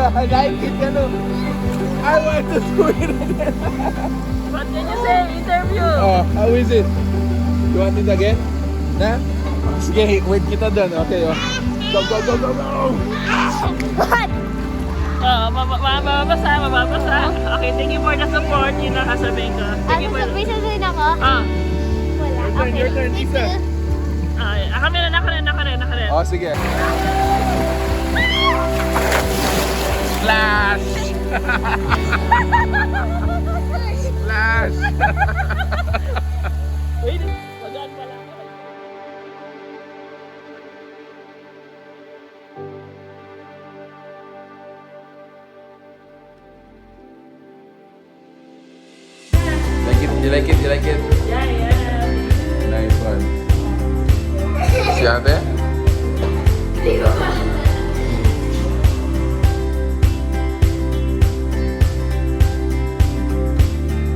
I like it, you know. I want to do it again. What can you say? Interview. Oh, how is it? You want it again? Na? Sige, wait kita doon. Okay, oh. Go, go, go, go, go! What? Mababasa. Okay, thank you for the support. Yun ang sasabihin ko. Thank you for the... sasabihin ako? Wala. Okay. Your turn, Lisa. Ako rin. Oh, sige. Splash! Splash! Wait, magaan pa lang. You like it? You like it? Yeah. Nice one. Si ate?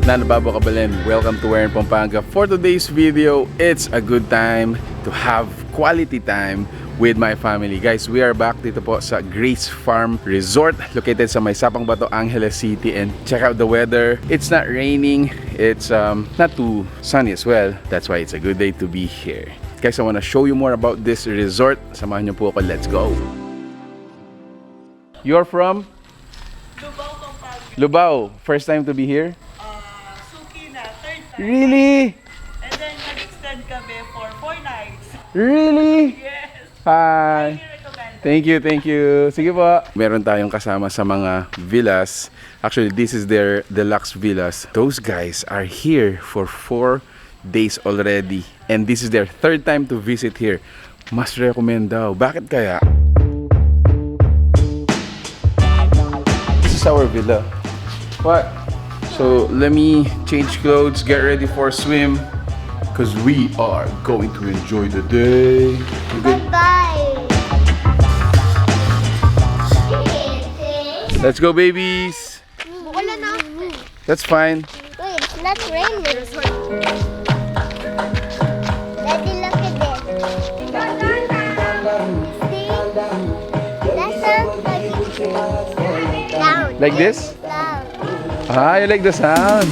Nanababo Kabalin, welcome to Pampanga. For today's video, it's a good time to have quality time with my family. Guys, we are back dito po sa Grace Farm Resort located sa may Sapangbato, Angeles City, and check out the weather. It's not raining, it's not too sunny as well. That's why it's a good day to be here. Guys, I want to show you more about this resort. Samahan niyo po ako, let's go. You're from? Lubao, Pampanga. Lubao, first time to be here? Suki na, third time. Really? And then nag-extend kami for 4 nights. Really? Yes. Hi. Recommended. Thank you. Sige po. Meron tayong kasama sa mga villas. Actually, this is their deluxe villas. Those guys are here for 4 days already. And this is their third time to visit here. Mas recommend daw. Bakit kaya? This is our villa. What? So, let me change clothes, get ready for a swim. Because we are going to enjoy the day. You good? Bye. Let's go, babies. Wala na. That's fine. Wait, it's not raining. Daddy, look at this. See? That sounds like loud. Like this? Loud. Ah, you like the sound.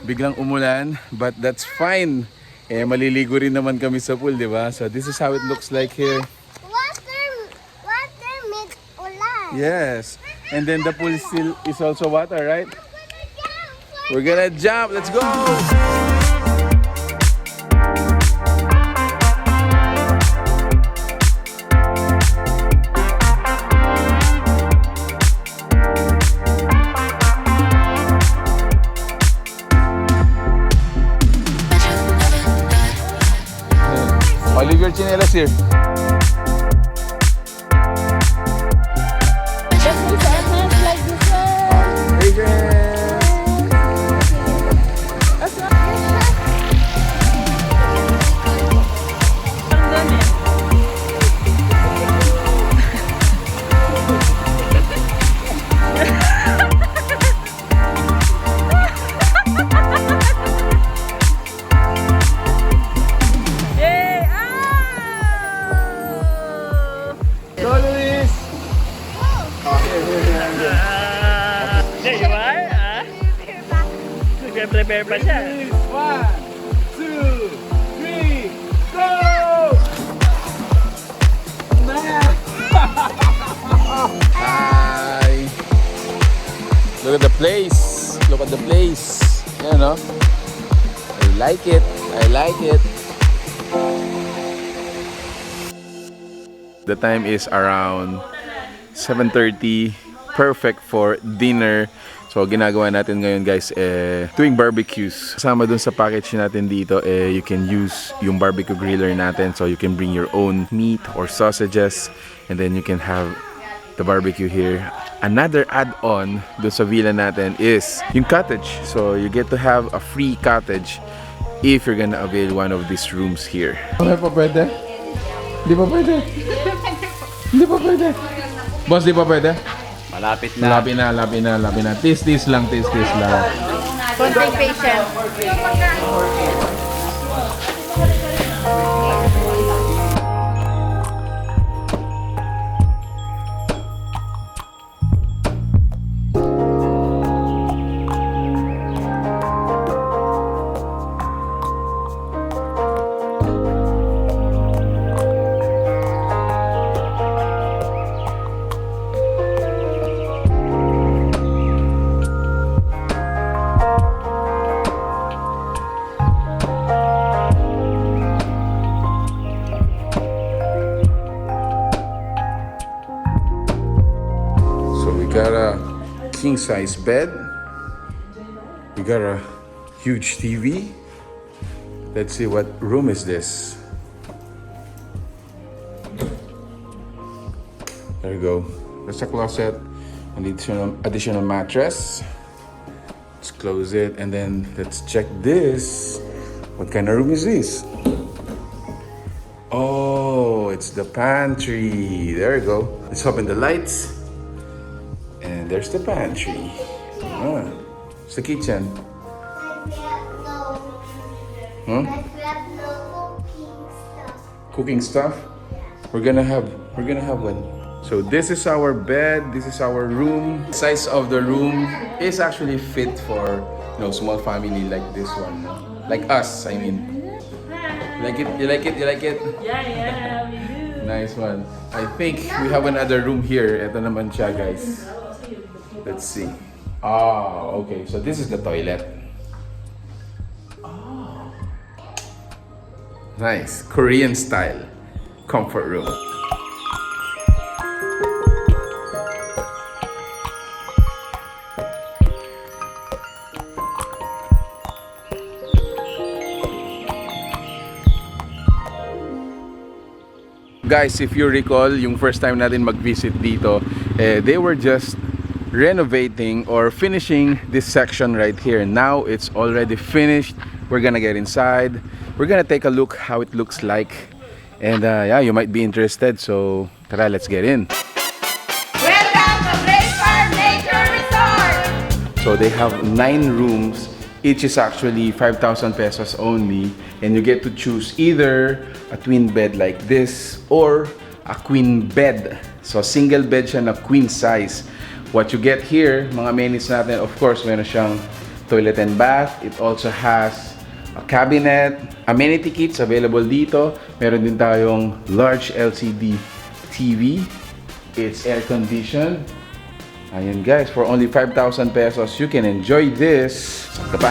Biglang umulan, but that's fine. Eh, maliligo rin naman kami sa pool, di ba? So this is how it looks like here. Water makes ulan. Yes. And then the pool still is also water, right? We're gonna jump. Let's go! I'll leave your chinelas here. Prepare pa siya. 1, 2, 3, go! Hi! Look at the place. Look at the place. You know? I like it. I like it. The time is around 7:30. Perfect for dinner. So ginagawa natin ngayon, guys, tuwing barbecues. Kasama dun sa package natin dito, you can use yung barbecue griller natin. So you can bring your own meat or sausages, and then you can have the barbecue here. Another add-on dun sa villa natin is yung cottage. So you get to have a free cottage if you're gonna avail one of these rooms here. Hindi pa pwede? Hindi pa pwede? Hindi pa pwede? Boss, di pa pwede? Malapit na. Lapit na. Tis lang. Konting patience. Got a king size bed. We got a huge TV. Let's see, what room is this? There you go. There's a closet, an additional mattress. Let's close it and then let's check this. What kind of room is this? Oh, it's the pantry. There you go. Let's open the lights. And there's the pantry. It's the kitchen. Huh? Cooking stuff. We're gonna have one. So this is our bed. This is our room. The size of the room is actually fit for small family like this one, like us. I mean, You like it? Yeah, we do. Nice one. I think we have another room here. Ito naman siya, guys. Let's see. Okay. So this is the toilet. Nice. Korean style comfort room. Guys, if you recall, yung first time natin mag-visit dito, they were just renovating or finishing this section right here. Now it's already finished. We're gonna get inside. We're gonna take a look how it looks like. And yeah, you might be interested. So tara, let's get in. Welcome to Great Farm Nature Resort! So they have 9 rooms. Each is actually 5,000 pesos only. And you get to choose either a twin bed like this or a queen bed. So single bed siya na queen size. What you get here, mga amenities natin, of course, meron siyang toilet and bath. It also has a cabinet. Amenity kits available dito. Meron din tayong large LCD TV. It's air conditioned. Ayan guys, for only 5,000 pesos, you can enjoy this. Saan ka pa?